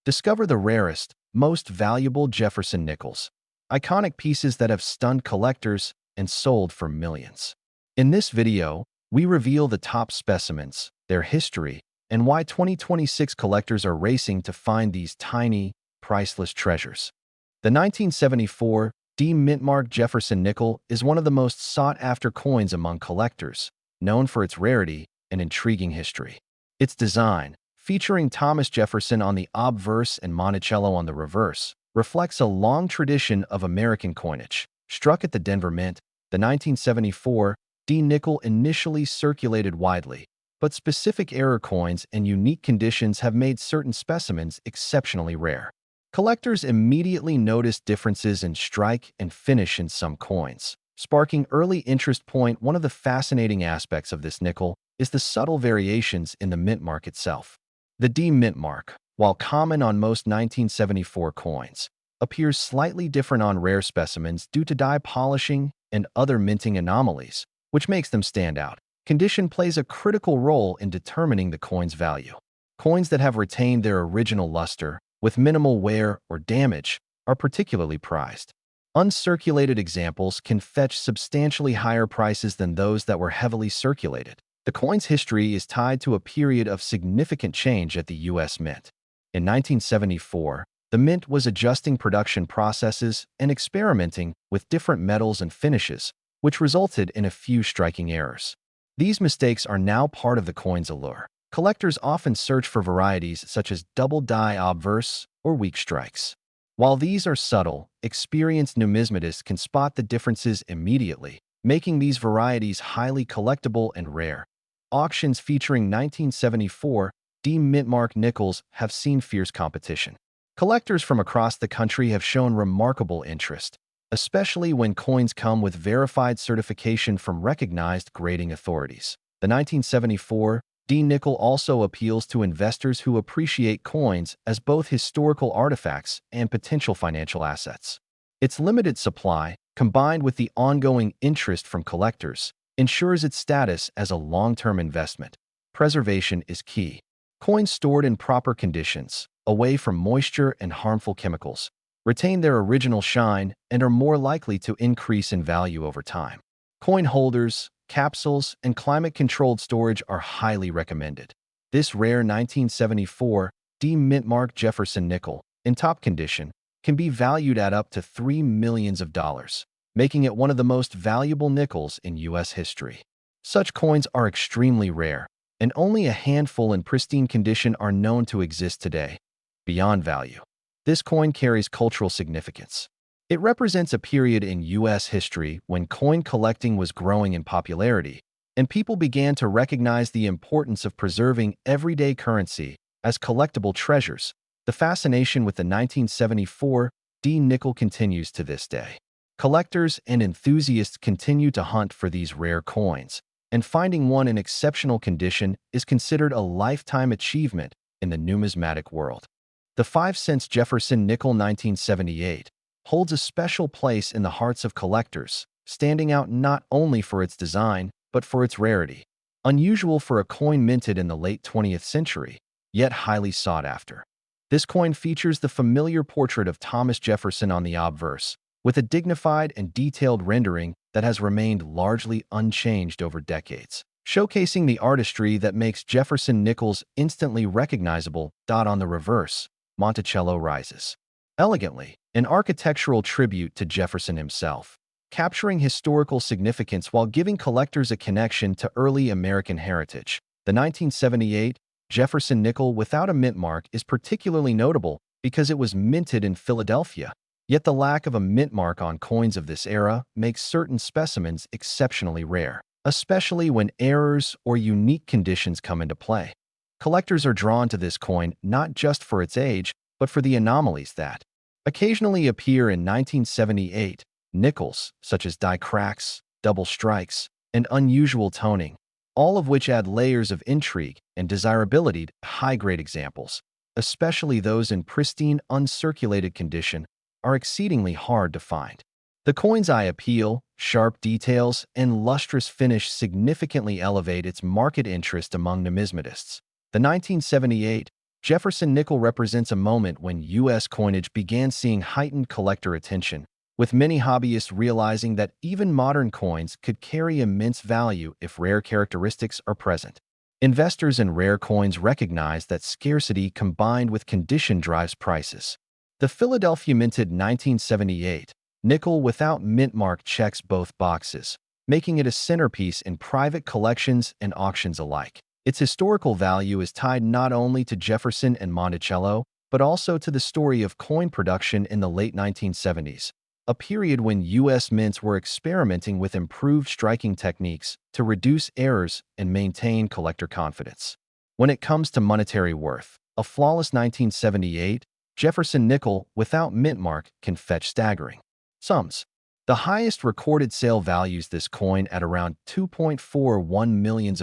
Discover the rarest, most valuable Jefferson Nickels, iconic pieces that have stunned collectors and sold for millions. In this video, we reveal the top specimens, their history, and why 2026 collectors are racing to find these tiny, priceless treasures. The 1974 D Mintmark Jefferson Nickel is one of the most sought-after coins among collectors, known for its rarity and intriguing history. Its design, featuring Thomas Jefferson on the obverse and Monticello on the reverse, reflects a long tradition of American coinage. Struck at the Denver Mint, the 1974 D nickel initially circulated widely, but specific error coins and unique conditions have made certain specimens exceptionally rare. Collectors immediately noticed differences in strike and finish in some coins, sparking early interest. One of the fascinating aspects of this nickel is the subtle variations in the mint mark itself. The D mint mark, while common on most 1974 coins, appears slightly different on rare specimens due to die polishing and other minting anomalies, which makes them stand out. Condition plays a critical role in determining the coin's value. Coins that have retained their original luster, with minimal wear or damage, are particularly prized. Uncirculated examples can fetch substantially higher prices than those that were heavily circulated. The coin's history is tied to a period of significant change at the U.S. Mint. In 1974, the Mint was adjusting production processes and experimenting with different metals and finishes, which resulted in a few striking errors. These mistakes are now part of the coin's allure. Collectors often search for varieties such as double die obverse or weak strikes. While these are subtle, experienced numismatists can spot the differences immediately, making these varieties highly collectible and rare. Auctions featuring 1974 D Mintmark nickels have seen fierce competition. Collectors from across the country have shown remarkable interest, especially when coins come with verified certification from recognized grading authorities. The 1974 D nickel also appeals to investors who appreciate coins as both historical artifacts and potential financial assets. Its limited supply, combined with the ongoing interest from collectors, ensures its status as a long-term investment. Preservation is key. Coins stored in proper conditions, away from moisture and harmful chemicals, retain their original shine and are more likely to increase in value over time. Coin holders, capsules, and climate-controlled storage are highly recommended. This rare 1974 D Mintmark Jefferson nickel, in top condition, can be valued at up to $3 million, making it one of the most valuable nickels in U.S. history. Such coins are extremely rare, and only a handful in pristine condition are known to exist today. Beyond value, this coin carries cultural significance. It represents a period in U.S. history when coin collecting was growing in popularity, and people began to recognize the importance of preserving everyday currency as collectible treasures. The fascination with the 1974 D nickel continues to this day. Collectors and enthusiasts continue to hunt for these rare coins, and finding one in exceptional condition is considered a lifetime achievement in the numismatic world. The 5-cent Jefferson Nickel 1978 holds a special place in the hearts of collectors, standing out not only for its design, but for its rarity. Unusual for a coin minted in the late 20th century, yet highly sought after. This coin features the familiar portrait of Thomas Jefferson on the obverse, with a dignified and detailed rendering that has remained largely unchanged over decades, showcasing the artistry that makes Jefferson Nickels instantly recognizable. On the reverse, Monticello rises elegantly, an architectural tribute to Jefferson himself, capturing historical significance while giving collectors a connection to early American heritage. The 1978 Jefferson nickel without a mint mark is particularly notable because it was minted in Philadelphia. Yet the lack of a mint mark on coins of this era makes certain specimens exceptionally rare, especially when errors or unique conditions come into play. Collectors are drawn to this coin not just for its age, but for the anomalies that occasionally appear in 1978 nickels, such as die cracks, double strikes, and unusual toning, all of which add layers of intrigue and desirability to high-grade examples, especially those in pristine, uncirculated condition, are exceedingly hard to find. The coin's eye appeal, sharp details, and lustrous finish significantly elevate its market interest among numismatists. The 1978 Jefferson nickel represents a moment when U.S. coinage began seeing heightened collector attention, with many hobbyists realizing that even modern coins could carry immense value if rare characteristics are present. Investors in rare coins recognize that scarcity combined with condition drives prices. The Philadelphia minted 1978 nickel without mint mark checks both boxes, making it a centerpiece in private collections and auctions alike. Its historical value is tied not only to Jefferson and Monticello, but also to the story of coin production in the late 1970s, a period when U.S. mints were experimenting with improved striking techniques to reduce errors and maintain collector confidence. When it comes to monetary worth, a flawless 1978 Jefferson nickel without mint mark can fetch staggering sums. The highest recorded sale values this coin at around $2.41 million,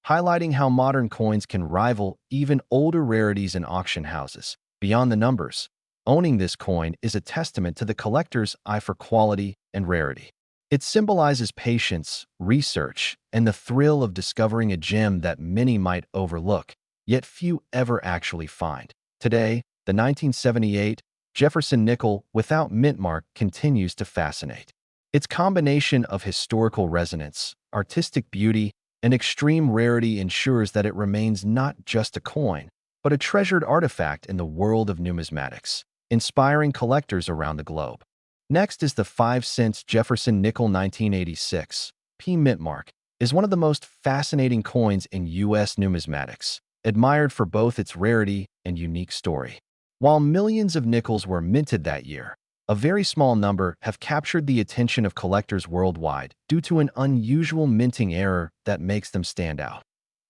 highlighting how modern coins can rival even older rarities in auction houses. Beyond the numbers, owning this coin is a testament to the collector's eye for quality and rarity. It symbolizes patience, research, and the thrill of discovering a gem that many might overlook, yet few ever actually find. Today, the 1978 Jefferson nickel without mint mark continues to fascinate. Its combination of historical resonance, artistic beauty, and extreme rarity ensures that it remains not just a coin, but a treasured artifact in the world of numismatics, inspiring collectors around the globe. Next is the 5-cent Jefferson nickel 1986 P mint mark, is one of the most fascinating coins in U.S. numismatics, admired for both its rarity and unique story. While millions of nickels were minted that year, a very small number have captured the attention of collectors worldwide due to an unusual minting error that makes them stand out.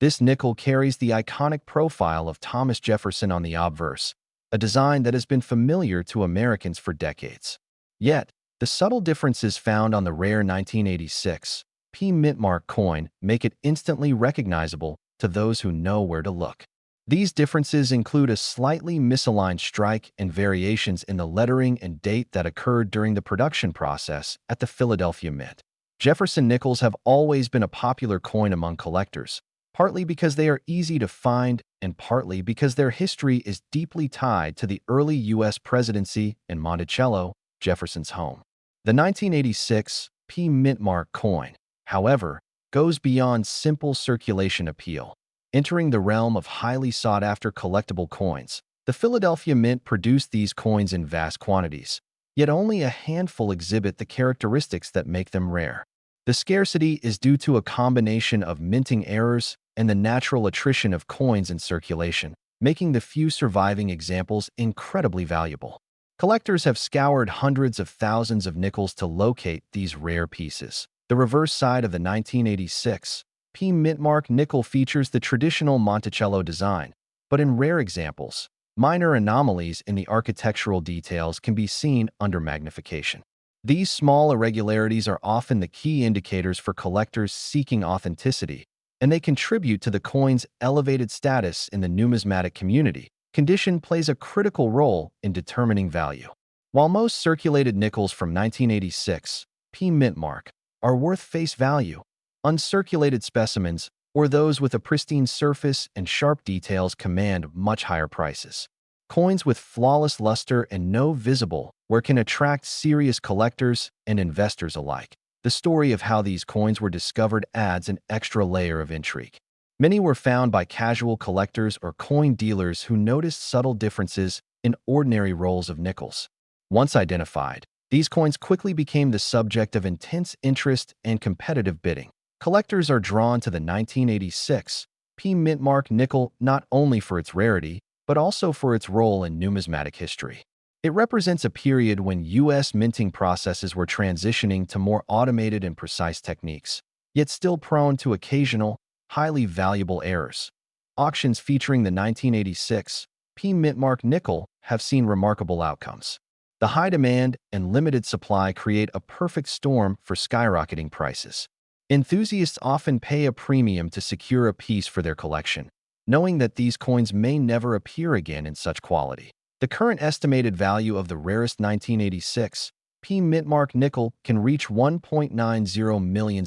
This nickel carries the iconic profile of Thomas Jefferson on the obverse, a design that has been familiar to Americans for decades. Yet, the subtle differences found on the rare 1986 P mint mark coin make it instantly recognizable to those who know where to look. These differences include a slightly misaligned strike and variations in the lettering and date that occurred during the production process at the Philadelphia Mint. Jefferson nickels have always been a popular coin among collectors, partly because they are easy to find and partly because their history is deeply tied to the early U.S. presidency in Monticello, Jefferson's home. The 1986 P mint mark coin, however, goes beyond simple circulation appeal. Entering the realm of highly sought-after collectible coins, the Philadelphia Mint produced these coins in vast quantities, yet only a handful exhibit the characteristics that make them rare. The scarcity is due to a combination of minting errors and the natural attrition of coins in circulation, making the few surviving examples incredibly valuable. Collectors have scoured hundreds of thousands of nickels to locate these rare pieces. The reverse side of the 1986 P mint mark nickel features the traditional Monticello design, but in rare examples, minor anomalies in the architectural details can be seen under magnification. These small irregularities are often the key indicators for collectors seeking authenticity, and they contribute to the coin's elevated status in the numismatic community. Condition plays a critical role in determining value. While most circulated nickels from 1986 P mint mark are worth face value, uncirculated specimens, or those with a pristine surface and sharp details command much higher prices. Coins with flawless luster and no visible wear can attract serious collectors and investors alike. The story of how these coins were discovered adds an extra layer of intrigue. Many were found by casual collectors or coin dealers who noticed subtle differences in ordinary rolls of nickels. Once identified, these coins quickly became the subject of intense interest and competitive bidding. Collectors are drawn to the 1986 P mint mark nickel not only for its rarity, but also for its role in numismatic history. It represents a period when U.S. minting processes were transitioning to more automated and precise techniques, yet still prone to occasional, highly valuable errors. Auctions featuring the 1986 P mint mark nickel have seen remarkable outcomes. The high demand and limited supply create a perfect storm for skyrocketing prices. Enthusiasts often pay a premium to secure a piece for their collection, knowing that these coins may never appear again in such quality. The current estimated value of the rarest 1986 P mint mark nickel can reach $1.90 million,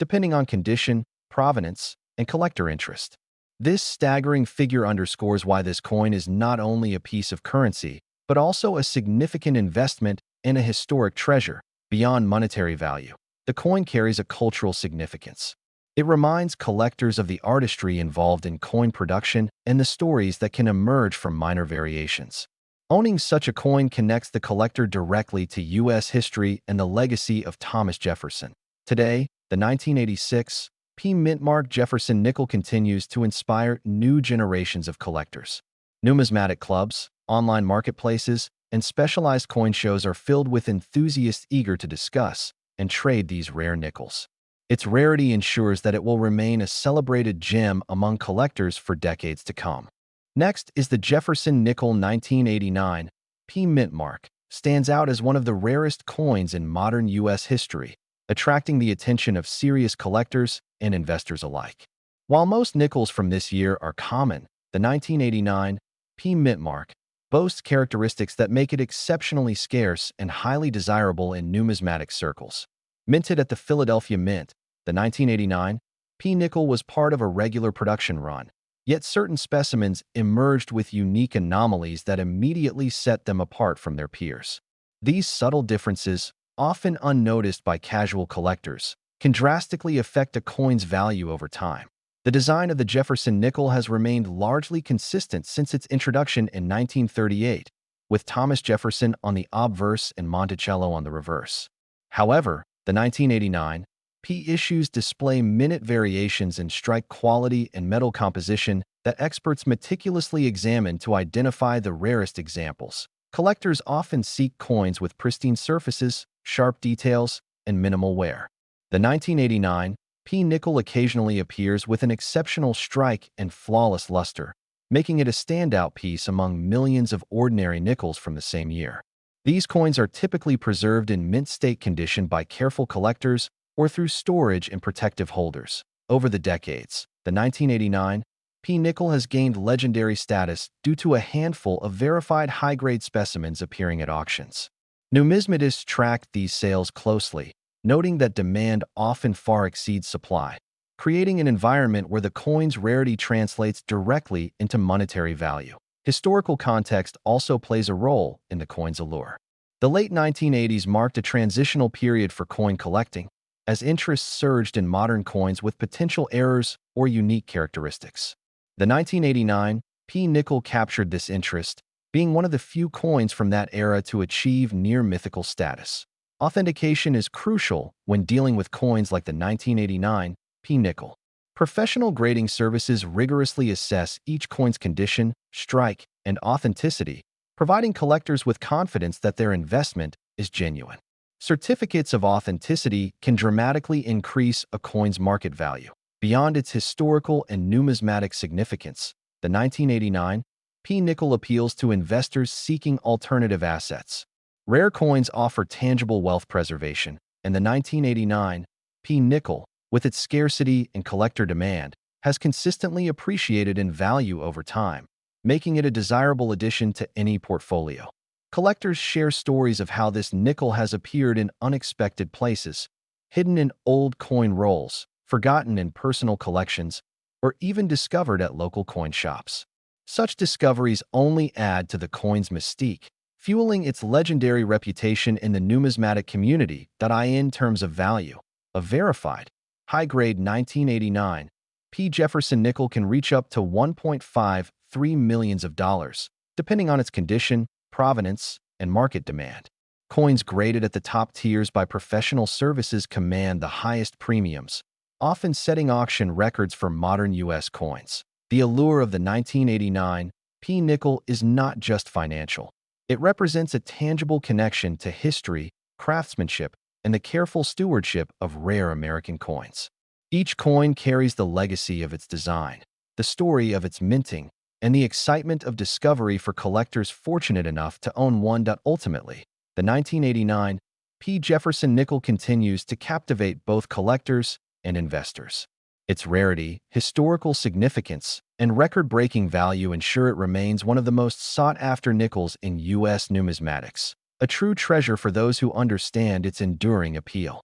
depending on condition, provenance, and collector interest. This staggering figure underscores why this coin is not only a piece of currency, but also a significant investment and a historic treasure. Beyond monetary value, the coin carries a cultural significance. It reminds collectors of the artistry involved in coin production and the stories that can emerge from minor variations. Owning such a coin connects the collector directly to U.S. history and the legacy of Thomas Jefferson. Today, the 1986 P Mintmark Jefferson nickel continues to inspire new generations of collectors. Numismatic clubs, online marketplaces, and specialized coin shows are filled with enthusiasts eager to discuss and trade these rare nickels. Its rarity ensures that it will remain a celebrated gem among collectors for decades to come. Next is the Jefferson Nickel 1989 P Mintmark, stands out as one of the rarest coins in modern U.S. history, attracting the attention of serious collectors and investors alike. While most nickels from this year are common, the 1989 P Mintmark boasts characteristics that make it exceptionally scarce and highly desirable in numismatic circles. Minted at the Philadelphia Mint, the 1989 P nickel was part of a regular production run, yet certain specimens emerged with unique anomalies that immediately set them apart from their peers. These subtle differences, often unnoticed by casual collectors, can drastically affect a coin's value over time. The design of the Jefferson nickel has remained largely consistent since its introduction in 1938, with Thomas Jefferson on the obverse and Monticello on the reverse. However, the 1989 P issues display minute variations in strike quality and metal composition that experts meticulously examine to identify the rarest examples. Collectors often seek coins with pristine surfaces, sharp details, and minimal wear. The 1989 P nickel occasionally appears with an exceptional strike and flawless luster, making it a standout piece among millions of ordinary nickels from the same year. These coins are typically preserved in mint state condition by careful collectors or through storage in protective holders. Over the decades, the 1989 P nickel has gained legendary status due to a handful of verified high-grade specimens appearing at auctions. Numismatists track these sales closely, noting that demand often far exceeds supply, creating an environment where the coin's rarity translates directly into monetary value. Historical context also plays a role in the coin's allure. The late 1980s marked a transitional period for coin collecting, as interest surged in modern coins with potential errors or unique characteristics. The 1989 P nickel captured this interest, being one of the few coins from that era to achieve near-mythical status. Authentication is crucial when dealing with coins like the 1989 P nickel. Professional grading services rigorously assess each coin's condition, strike, and authenticity, providing collectors with confidence that their investment is genuine. Certificates of authenticity can dramatically increase a coin's market value. Beyond its historical and numismatic significance, the 1989 P nickel appeals to investors seeking alternative assets. Rare coins offer tangible wealth preservation, and the 1989 P nickel, with its scarcity and collector demand, has consistently appreciated in value over time, making it a desirable addition to any portfolio. Collectors share stories of how this nickel has appeared in unexpected places, hidden in old coin rolls, forgotten in personal collections, or even discovered at local coin shops. Such discoveries only add to the coin's mystique, fueling its legendary reputation in the numismatic community. In terms of value, a verified, high-grade 1989 P Jefferson nickel can reach up to $1.53 million, depending on its condition, provenance, and market demand. Coins graded at the top tiers by professional services command the highest premiums, often setting auction records for modern U.S. coins. The allure of the 1989 P nickel is not just financial. It represents a tangible connection to history, craftsmanship, and the careful stewardship of rare American coins. Each coin carries the legacy of its design, the story of its minting, and the excitement of discovery for collectors fortunate enough to own one. Ultimately, the 1989 P Jefferson nickel continues to captivate both collectors and investors. Its rarity, historical significance, and record-breaking value ensure it remains one of the most sought-after nickels in U.S. numismatics, a true treasure for those who understand its enduring appeal.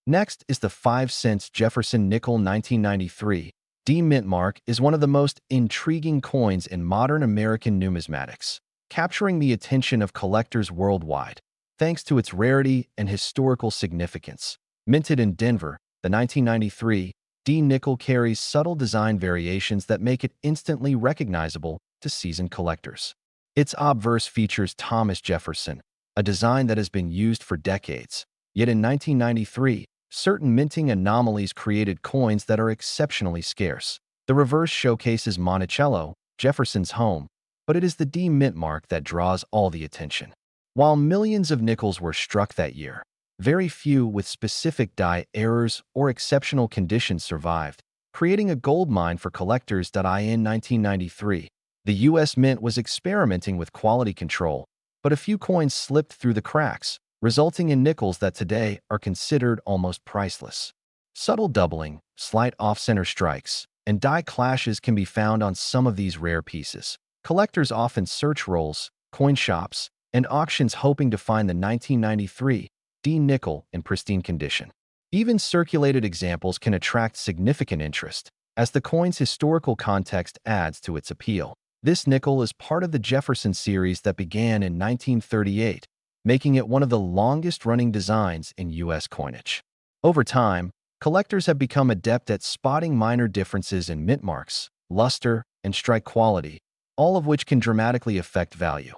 Next is the 5 cents Jefferson Nickel 1993 D mint mark is one of the most intriguing coins in modern American numismatics, capturing the attention of collectors worldwide, thanks to its rarity and historical significance. Minted in Denver, the 1993 D nickel carries subtle design variations that make it instantly recognizable to seasoned collectors. Its obverse features Thomas Jefferson, a design that has been used for decades. Yet in 1993, certain minting anomalies created coins that are exceptionally scarce. The reverse showcases Monticello, Jefferson's home, but it is the D mint mark that draws all the attention. While millions of nickels were struck that year, very few with specific die errors or exceptional conditions survived, creating a goldmine for collectors. In 1993, the U.S. Mint was experimenting with quality control, but a few coins slipped through the cracks, resulting in nickels that today are considered almost priceless. Subtle doubling, slight off-center strikes, and die clashes can be found on some of these rare pieces. Collectors often search rolls, coin shops, and auctions hoping to find the 1993 D nickel in pristine condition. Even circulated examples can attract significant interest, as the coin's historical context adds to its appeal. This nickel is part of the Jefferson series that began in 1938, making it one of the longest-running designs in U.S. coinage. Over time, collectors have become adept at spotting minor differences in mint marks, luster, and strike quality, all of which can dramatically affect value.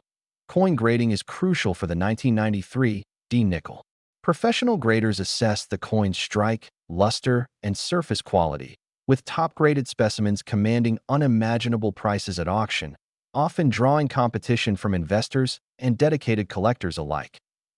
Coin grading is crucial for the 1993 D nickel. Professional graders assess the coin's strike, luster, and surface quality, with top-graded specimens commanding unimaginable prices at auction, often drawing competition from investors and dedicated collectors alike.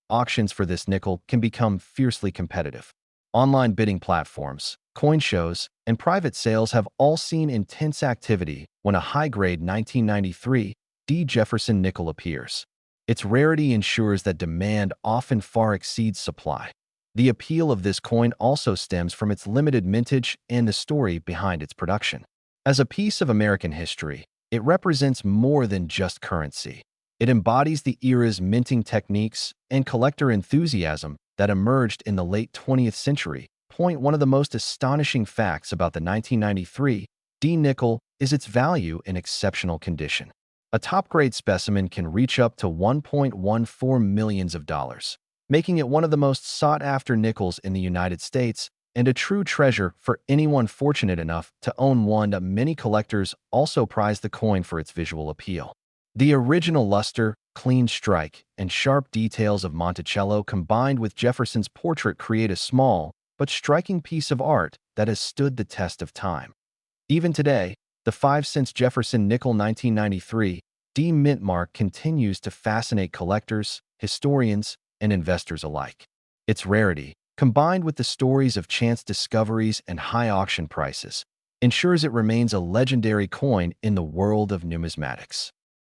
Auctions for this nickel can become fiercely competitive. Online bidding platforms, coin shows, and private sales have all seen intense activity when a high-grade 1993 D Jefferson nickel appears. Its rarity ensures that demand often far exceeds supply. The appeal of this coin also stems from its limited mintage and the story behind its production. As a piece of American history, it represents more than just currency. It embodies the era's minting techniques and collector enthusiasm that emerged in the late 20th century. One of the most astonishing facts about the 1993 D nickel is its value in exceptional condition. A top-grade specimen can reach up to $1.14 million, making it one of the most sought-after nickels in the United States and a true treasure for anyone fortunate enough to own one. Many collectors also prize the coin for its visual appeal. The original luster, clean strike, and sharp details of Monticello combined with Jefferson's portrait create a small but striking piece of art that has stood the test of time. Even today, the 5-cent Jefferson nickel 1993 D mint mark continues to fascinate collectors, historians, and investors alike. Its rarity, combined with the stories of chance discoveries and high auction prices, ensures it remains a legendary coin in the world of numismatics.